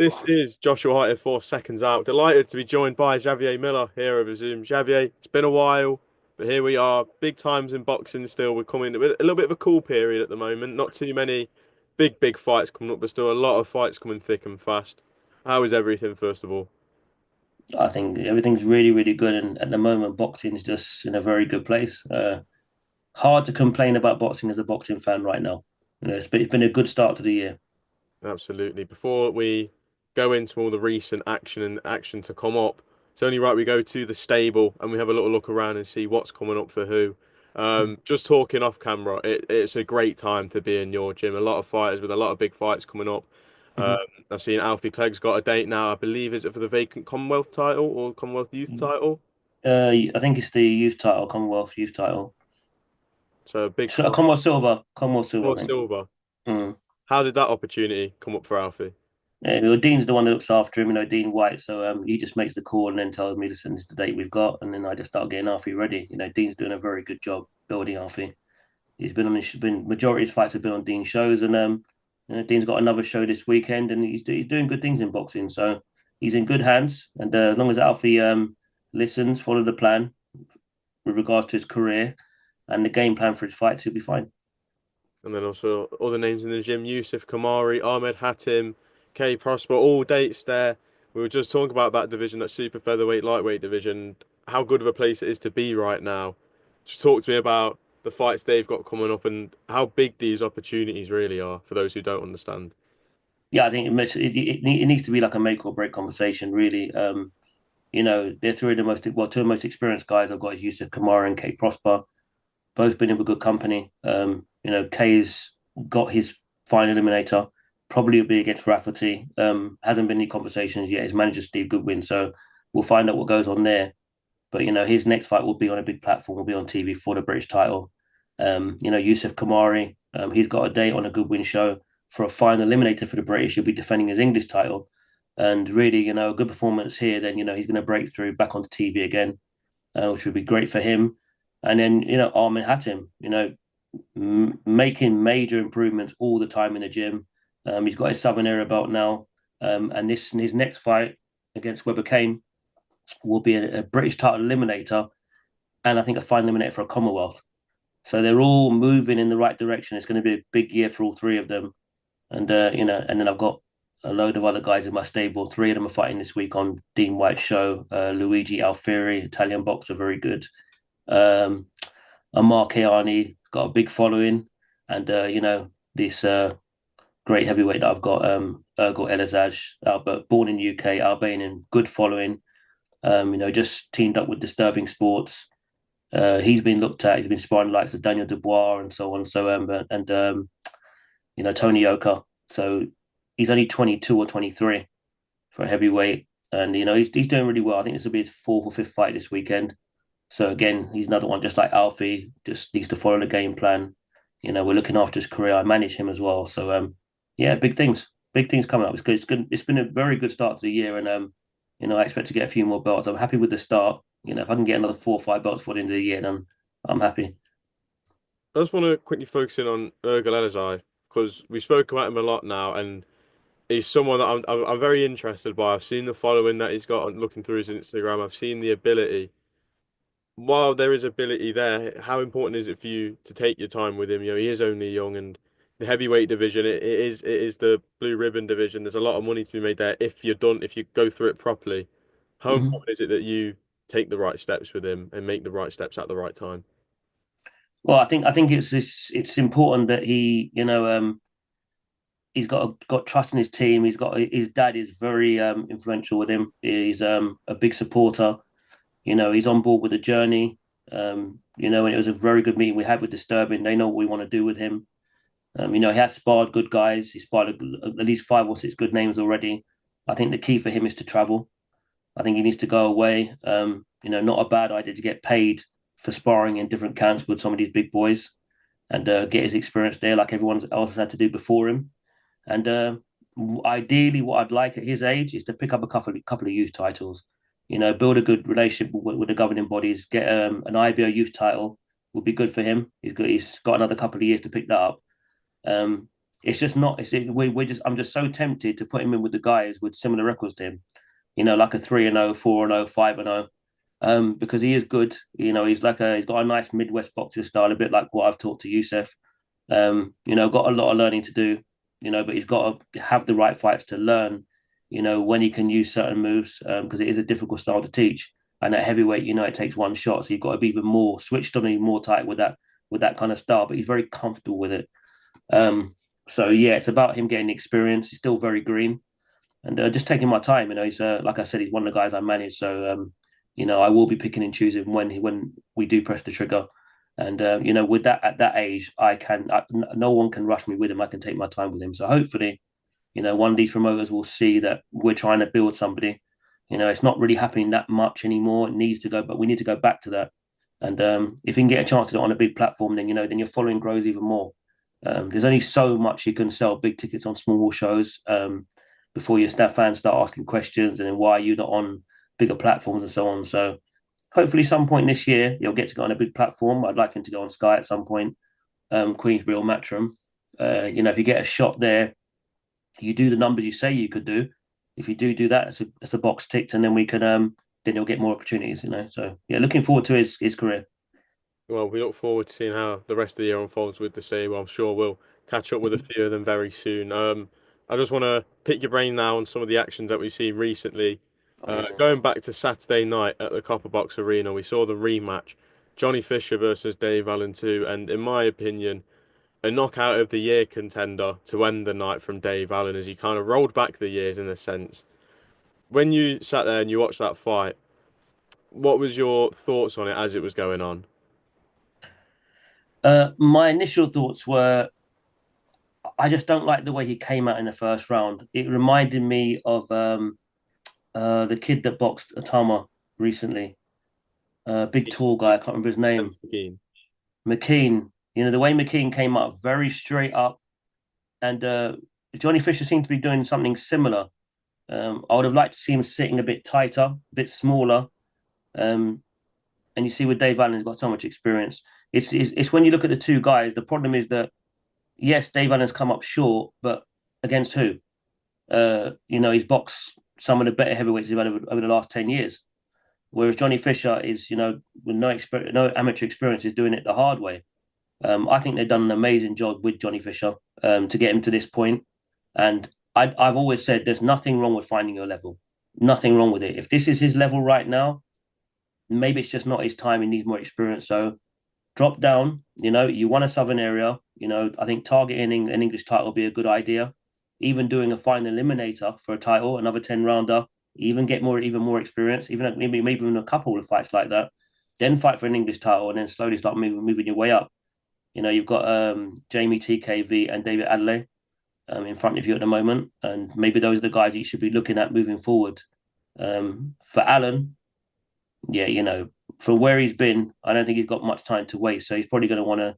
This is Joshua Hart for Seconds Out. Delighted to be joined by Xavier Miller here over Zoom. Xavier, it's been a while, but here we are. Big times in boxing still. We're coming with a little bit of a cool period at the moment. Not too many big fights coming up, but still a lot of fights coming thick and fast. How is everything, first of all? I think everything's really good, and at the moment, boxing is just in a very good place. Hard to complain about boxing as a boxing fan right now. It's been a good start to the year. Absolutely. Before we go into all the recent action and action to come up, it's only right we go to the stable and we have a little look around and see what's coming up for who. Just talking off camera, it's a great time to be in your gym. A lot of fighters with a lot of big fights coming up. Um, Mhm. I've seen Alfie Clegg's got a date now. I believe is it for the vacant Commonwealth title or Commonwealth Youth title? I think it's the youth title, Commonwealth youth title. So a big So, fight. Commonwealth Silver, I Commonwealth think. Silver. Mm. How did that opportunity come up for Alfie? Yeah, well, Dean's the one that looks after him, Dean Whyte. So he just makes the call and then tells me, listen, this is the date we've got, and then I just start getting Alfie ready. Dean's doing a very good job building Alfie. He's been majority of his fights have been on Dean's shows, and Dean's got another show this weekend, and he's doing good things in boxing. So he's in good hands, and as long as Alfie listens, follow the plan with regards to his career and the game plan for his fights, he'll be fine. And then also other names in the gym: Yusuf Kamari, Ahmed Hatim, K Prosper, all dates there. We were just talking about that division, that super featherweight, lightweight division, how good of a place it is to be right now. Just talk to me about the fights they've got coming up and how big these opportunities really are for those who don't understand. Yeah, I think it needs to be like a make or break conversation, really. They're three of the most two of the most experienced guys I've got is Yusuf Kamara and Kate Prosper. Both been in with good company. Kay's got his final eliminator. Probably will be against Rafferty. Hasn't been any conversations yet. His manager Steve Goodwin, so we'll find out what goes on there. But his next fight will be on a big platform. Will be on TV for the British title. Yusuf Kamari. He's got a date on a Goodwin show for a final eliminator for the British. He'll be defending his English title, and really, a good performance here. Then he's going to break through back onto TV again, which would be great for him. And then Armin Hatim, making major improvements all the time in the gym. He's got his Southern area belt now, and this his next fight against Webber Kane will be a British title eliminator, and I think a final eliminator for a Commonwealth. So they're all moving in the right direction. It's going to be a big year for all three of them, and then I've got a load of other guys in my stable. Three of them are fighting this week on Dean White's show. Luigi Alfieri, Italian boxer, very good. Um, Amar Keani got a big following, and this great heavyweight that I've got, Ergol Elazaj, Albert, born in UK, Albanian, good following. Just teamed up with Disturbing Sports. He's been looked at. He's been sparring likes of Daniel Dubois and so on. So Tony Yoka. So he's only 22 or 23 for a heavyweight, and he's doing really well. I think this will be his fourth or fifth fight this weekend. So again, he's another one just like Alfie, just needs to follow the game plan. We're looking after his career. I manage him as well. So yeah, big things coming up. It's good. It's good. It's been a very good start to the year, and I expect to get a few more belts. I'm happy with the start. If I can get another 4 or 5 belts for the end of the year, then I'm happy. I just want to quickly focus in on Ergel Elazai because we spoke about him a lot now, and he's someone that I'm very interested by. I've seen the following that he's got looking through his Instagram. I've seen the ability. While there is ability there, how important is it for you to take your time with him? He is only young, and the heavyweight division, it is the blue ribbon division. There's a lot of money to be made there if you go through it properly. How Mhm. important is it that you take the right steps with him and make the right steps at the right time? Well, I think it's important that he's got trust in his team. He's got his dad is very influential with him. He's a big supporter. He's on board with the journey. And it was a very good meeting we had with Disturbing. They know what we want to do with him. He has sparred good guys. He sparred at least 5 or 6 good names already. I think the key for him is to travel. I think he needs to go away. Not a bad idea to get paid for sparring in different camps with some of these big boys and get his experience there, like everyone else has had to do before him. And ideally, what I'd like at his age is to pick up a couple of youth titles. Build a good relationship with the governing bodies. Get an IBO youth title would be good for him. He's got another couple of years to pick that up. Um, it's just not. We're just. I'm just so tempted to put him in with the guys with similar records to him. You know, like a 3-0, 4-0, 5-0. Because he is good. You know, he's got a nice Midwest boxing style, a bit like what I've taught to Youssef. You know, got a lot of learning to do. You know, but he's got to have the right fights to learn. You know, when he can use certain moves, because it is a difficult style to teach. And at heavyweight, you know, it takes one shot, so you've got to be even more switched on, and more tight with that kind of style. But he's very comfortable with it. So yeah, it's about him getting experience. He's still very green, and just taking my time. You know, he's like I said, he's one of the guys I manage. So you know, I will be picking and choosing when we do press the trigger. And you know, with that at that age, no one can rush me with him. I can take my time with him. So hopefully, you know, one of these promoters will see that we're trying to build somebody. You know, it's not really happening that much anymore. It needs to go, but we need to go back to that. And if you can get a chance to do it on a big platform, then you know, then your following grows even more. There's only so much you can sell big tickets on small shows before your staff fans start asking questions, and then why are you not on bigger platforms and so on. So hopefully, some point this year you'll get to go on a big platform. I'd like him to go on Sky at some point, Queensbury or Matchroom. You know, if you get a shot there, you do the numbers you say you could do. If you do that, it's a box ticked, and then we can then you'll get more opportunities. You know, so yeah, looking forward to his career. Well, we look forward to seeing how the rest of the year unfolds with the same. I'm sure we'll catch up with a few of them very soon. I just want to pick your brain now on some of the actions that we've seen recently. Going back to Saturday night at the Copper Box Arena, we saw the rematch, Johnny Fisher versus Dave Allen 2, and in my opinion, a knockout of the year contender to end the night from Dave Allen as he kind of rolled back the years in a sense. When you sat there and you watched that fight, what was your thoughts on it as it was going on? My initial thoughts were I just don't like the way he came out in the first round. It reminded me of the kid that boxed Atama recently. Big tall guy, I can't remember his name. McKean. You know, the way McKean came up very straight up, and Johnny Fisher seemed to be doing something similar. I would have liked to see him sitting a bit tighter, a bit smaller. Um, and you see, with Dave Allen's got so much experience. It's when you look at the two guys, the problem is that yes, Dave Allen's come up short, but against who? You know, he's boxed some of the better heavyweights he's had over the last 10 years. Whereas Johnny Fisher is, you know, with no amateur experience, is doing it the hard way. I think they've done an amazing job with Johnny Fisher to get him to this point. And I've always said there's nothing wrong with finding your level. Nothing wrong with it. If this is his level right now, maybe it's just not his time. He needs more experience. So drop down. You know, you want a Southern area. You know, I think targeting an English title would be a good idea. Even doing a final eliminator for a title, another 10 rounder, even more experience, maybe even a couple of fights like that. Then fight for an English title, and then slowly start moving your way up. You know, you've got Jamie TKV and David Adelaide in front of you at the moment, and maybe those are the guys you should be looking at moving forward. For Alan, yeah, you know, for where he's been, I don't think he's got much time to waste. So he's probably going to want to.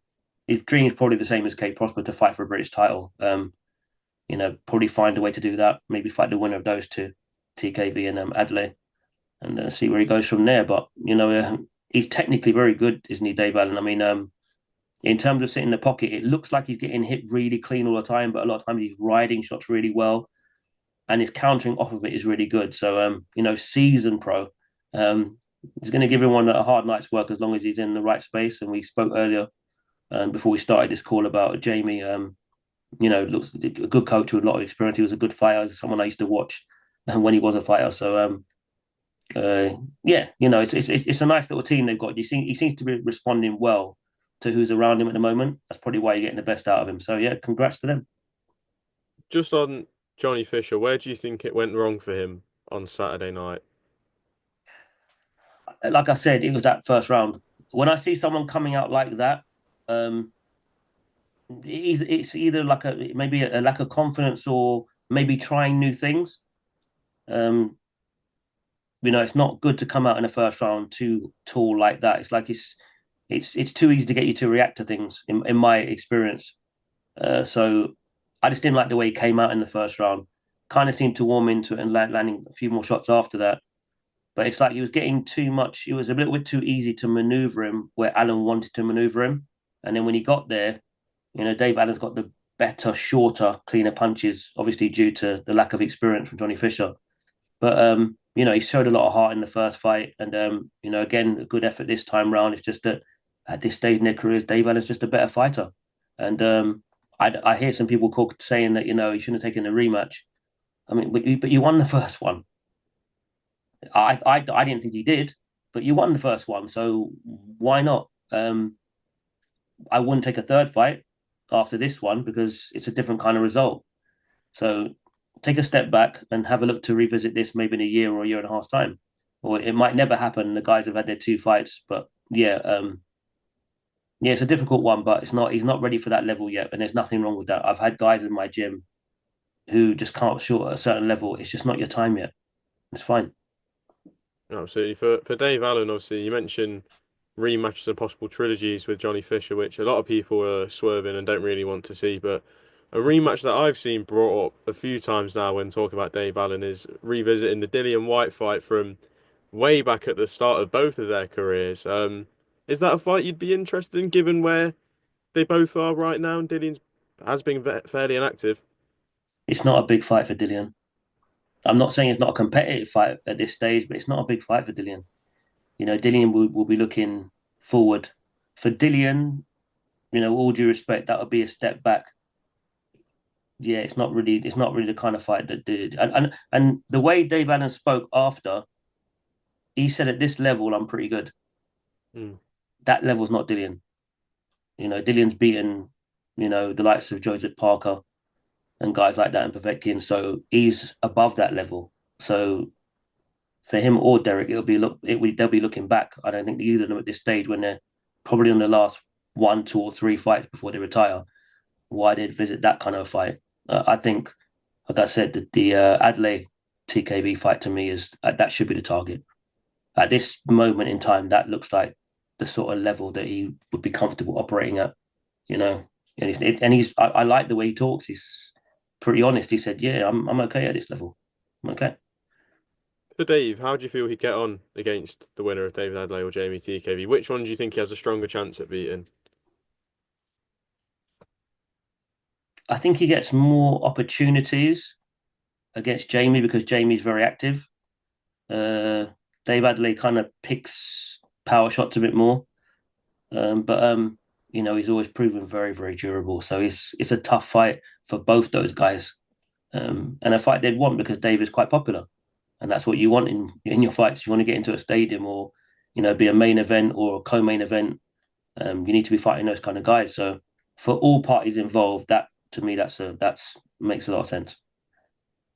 His dream is probably the same as Kate Prosper, to fight for a British title. You know, probably find a way to do that. Maybe fight the winner of those two, TKV and Adelaide, and see where he goes from there. But you know, he's technically very good, isn't he, Dave Allen? I mean, in terms of sitting in the pocket, it looks like he's getting hit really clean all the time, but a lot of times he's riding shots really well, and his countering off of it is really good. So, you know, seasoned pro. He's going to give everyone a hard night's work as long as he's in the right space. And we spoke earlier before we started this call about Jamie. You know, looks a good coach with a lot of experience. He was a good fighter, someone I used to watch when he was a fighter. So, yeah, you know, it's a nice little team they've got. He seems to be responding well to who's around him at the moment. That's probably why you're getting the best out of him. So, yeah, congrats to them. Just on Johnny Fisher, where do you think it went wrong for him on Saturday night? Like I said, it was that first round. When I see someone coming out like that, um, it's either like maybe a lack of confidence, or maybe trying new things. Um, you know, it's not good to come out in the first round too tall like that. It's like it's too easy to get you to react to things in my experience. So I just didn't like the way he came out in the first round. Kind of seemed to warm into it and landing a few more shots after that. But it's like he was getting too much. It was a little bit too easy to maneuver him where Allen wanted to maneuver him. And then when he got there, you know, Dave Allen's got better, shorter, cleaner punches, obviously due to the lack of experience from Johnny Fisher. But he showed a lot of heart in the first fight, and again, a good effort this time round. It's just that at this stage in their careers, Dave Allen's just a better fighter, and I hear some people saying that he shouldn't have taken the rematch. I mean, but you won the first one. I didn't think he did, but you won the first one, so why not? I wouldn't take a third fight after this one because it's a different kind of result. So take a step back and have a look to revisit this maybe in a year or a year and a half's time. Or it might never happen. The guys have had their two fights, but yeah, it's a difficult one, but it's not. He's not ready for that level yet, and there's nothing wrong with that. I've had guys in my gym who just can't shoot at a certain level. It's just not your time yet. It's fine. Absolutely. For Dave Allen, obviously, you mentioned rematches and possible trilogies with Johnny Fisher, which a lot of people are swerving and don't really want to see. But a rematch that I've seen brought up a few times now when talking about Dave Allen is revisiting the Dillian Whyte fight from way back at the start of both of their careers. Is that a fight you'd be interested in, given where they both are right now? And Dillian's has been fairly inactive. It's not a big fight for Dillian. I'm not saying it's not a competitive fight at this stage, but it's not a big fight for Dillian. Dillian will be looking forward. For Dillian, all due respect, that would be a step back. Yeah, it's not really the kind of fight that did. And the way Dave Allen spoke after, he said at this level, I'm pretty good. Mm. That level's not Dillian. Dillian's beaten, the likes of Joseph Parker and guys like that in Povetkin. So he's above that level. So for him or Derek, they'll be looking back. I don't think either of them at this stage when they're probably on the last one, two, or three fights before they retire. Why they'd visit that kind of fight? I think, like I said, the Adley TKV fight to me is that should be the target at this moment in time. That looks like the sort of level that he would be comfortable operating at. You know, and he's I like the way he talks. He's pretty honest. He said, "Yeah, I'm okay at this level. I'm okay." For Dave, how do you feel he'd get on against the winner of David Adley or Jamie TKV? Which one do you think he has a stronger chance at beating? I think he gets more opportunities against Jamie because Jamie's very active. Uh, Dave Adley kind of picks power shots a bit more, but he's always proven very, very durable. So it's a tough fight for both those guys, and a fight they'd want because Dave is quite popular, and that's what you want in your fights. You want to get into a stadium or be a main event or a co-main event. You need to be fighting those kind of guys. So for all parties involved, that to me that's makes a lot of sense.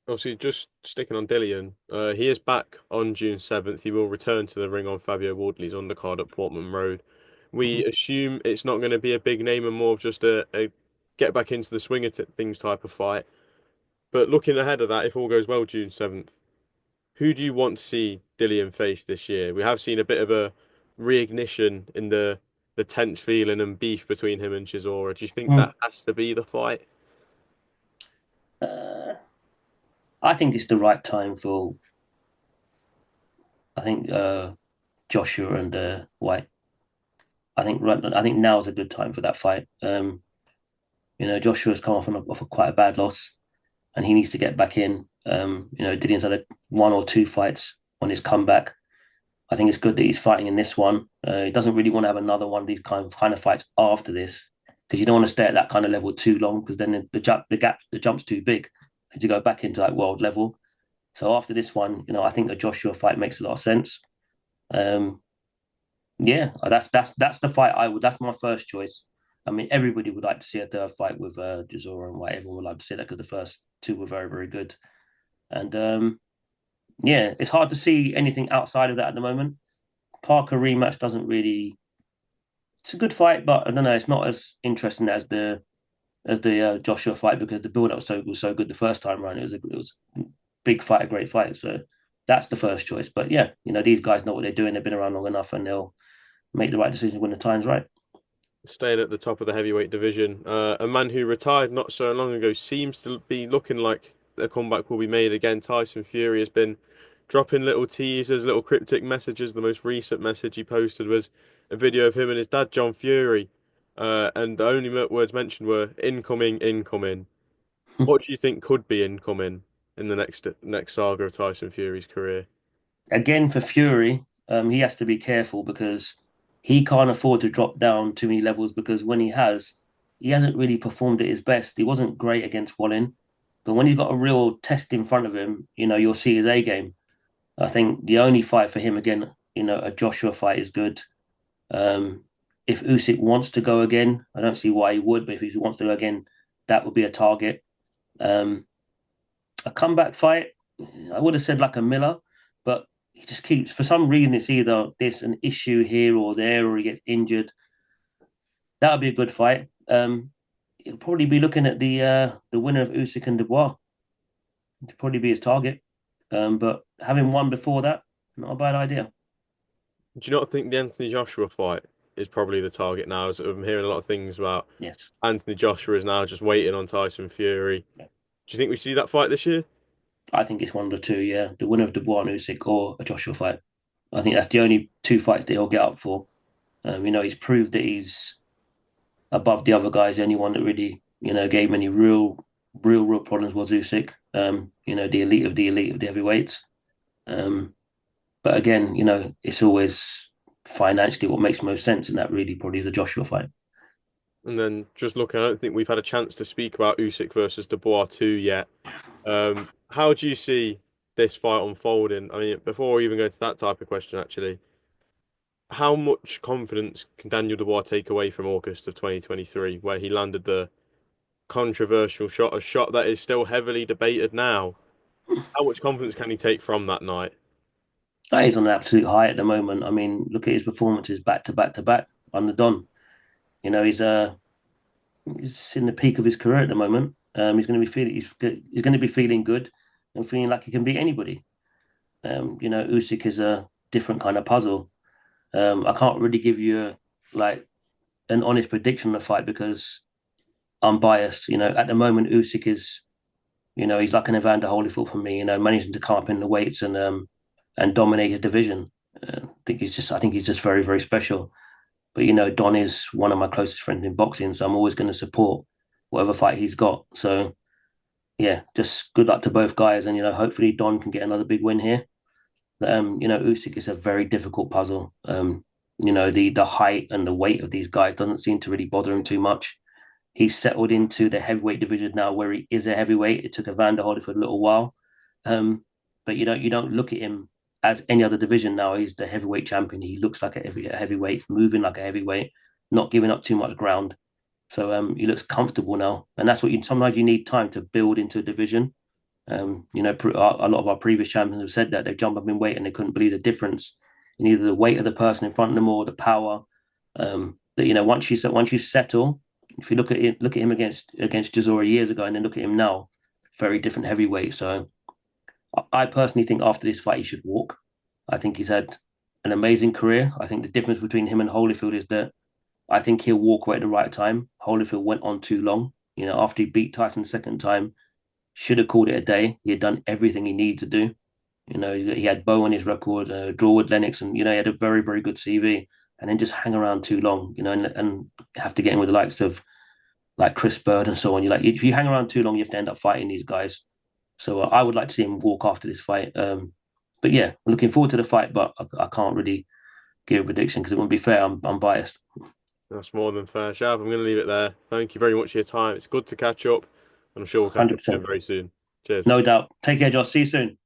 Obviously, just sticking on Dillian, he is back on June 7th. He will return to the ring on Fabio Wardley's undercard at Portman Road. We Mhm. assume it's not going to be a big name and more of just a get back into the swing of things type of fight. But looking ahead of that, if all goes well, June 7th, who do you want to see Dillian face this year? We have seen a bit of a reignition in the tense feeling and beef between him and Chisora. Do you think Mm. that has to be the fight? Uh, I think it's the right time for I think Joshua and Whyte. I think now's a good time for that fight. Joshua's come off quite a bad loss, and he needs to get back in. Dillian's had one or two fights on his comeback. I think it's good that he's fighting in this one. He doesn't really want to have another one of these kind of fights after this because you don't want to stay at that kind of level too long because then the jump's too big to go back into like world level. So after this one, I think a Joshua fight makes a lot of sense. Um, yeah, that's the fight I would. That's my first choice. I mean, everybody would like to see a third fight with Chisora and White. Everyone would like to see that because the first two were very, very good. And yeah, it's hard to see anything outside of that at the moment. Parker rematch doesn't really. It's a good fight, but I don't know. It's not as interesting as the Joshua fight because the build up was so good the first time around. It was a big fight, a great fight. So that's the first choice. But yeah, these guys know what they're doing. They've been around long enough, and they'll make the right decision when the time's right. Staying at the top of the heavyweight division, a man who retired not so long ago seems to be looking like a comeback will be made again. Tyson Fury has been dropping little teasers, little cryptic messages. The most recent message he posted was a video of him and his dad, John Fury, And the only words mentioned were incoming, incoming. What do you think could be incoming in the next saga of Tyson Fury's career? Again, for Fury, he has to be careful because he can't afford to drop down too many levels because when he hasn't really performed at his best. He wasn't great against Wallin, but when he's got a real test in front of him, you'll see his A game. I think the only fight for him again, a Joshua fight is good. Um, if Usyk wants to go again, I don't see why he would, but if he wants to go again, that would be a target. Um, a comeback fight, I would have said like a Miller, but he just keeps, for some reason, it's either there's an issue here or there, or he gets injured. That would be a good fight. He'll probably be looking at the winner of Usyk and Dubois to probably be his target. But having won before that, not a bad idea. Do you not think the Anthony Joshua fight is probably the target now? As I'm hearing a lot of things about Yes. Anthony Joshua is now just waiting on Tyson Fury. Yeah. Do you think we see that fight this year? I think it's one of the two, yeah. The winner of Dubois and Usyk or a Joshua fight. I think that's the only two fights that he'll get up for. He's proved that he's above the other guys. The only one that really, gave him any real problems was Usyk. The elite of the elite of the heavyweights. Um, but again, it's always financially what makes most sense, and that really probably is a Joshua fight. And then just looking, I don't think we've had a chance to speak about Usyk versus Dubois 2 yet. How do you see this fight unfolding? I mean, before we even go into that type of question, actually, how much confidence can Daniel Dubois take away from August of 2023, where he landed the controversial shot, a shot that is still heavily debated now? How much confidence can he take from that night? He's on an absolute high at the moment. I mean, look at his performances back to back to back on the Don. He's in the peak of his career at the moment. He's going to be feeling good and feeling like he can beat anybody. Usyk is a different kind of puzzle. I can't really give you like an honest prediction of the fight because I'm biased. At the moment, Usyk is, he's like an Evander Holyfield for me. Managing to come up in the weights and dominate his division. I think he's just very very special. But Don is one of my closest friends in boxing, so I'm always going to support whatever fight he's got. So yeah, just good luck to both guys, and hopefully Don can get another big win here. Usyk is a very difficult puzzle. The height and the weight of these guys doesn't seem to really bother him too much. He's settled into the heavyweight division now, where he is a heavyweight. It took Evander Holyfield a little while, but you don't look at him as any other division now. He's the heavyweight champion. He looks like a heavyweight, moving like a heavyweight, not giving up too much ground. So he looks comfortable now, and that's what sometimes you need time to build into a division. A lot of our previous champions have said that they've jumped up in weight and they couldn't believe the difference in either the weight of the person in front of them or the power. That once you settle, if you look at him against Chisora years ago, and then look at him now, very different heavyweight. So I personally think after this fight he should walk. I think he's had an amazing career. I think the difference between him and Holyfield is that I think he'll walk away at the right time. Holyfield went on too long. After he beat Tyson second time, should have called it a day. He had done everything he needed to do. He had Bow on his record, draw with Lennox, and he had a very, very good CV. And then just hang around too long, and have to get in with the likes of like Chris Bird and so on. If you hang around too long, you have to end up fighting these guys. So I would like to see him walk after this fight. But yeah, I'm looking forward to the fight, but I can't really give a prediction because it wouldn't be fair. I'm biased. That's more than fair, Shav. I'm going to leave it there. Thank you very much for your time. It's good to catch up, and I'm sure we'll catch up again 100%. very soon. Cheers. No doubt. Take care, Josh. See you soon.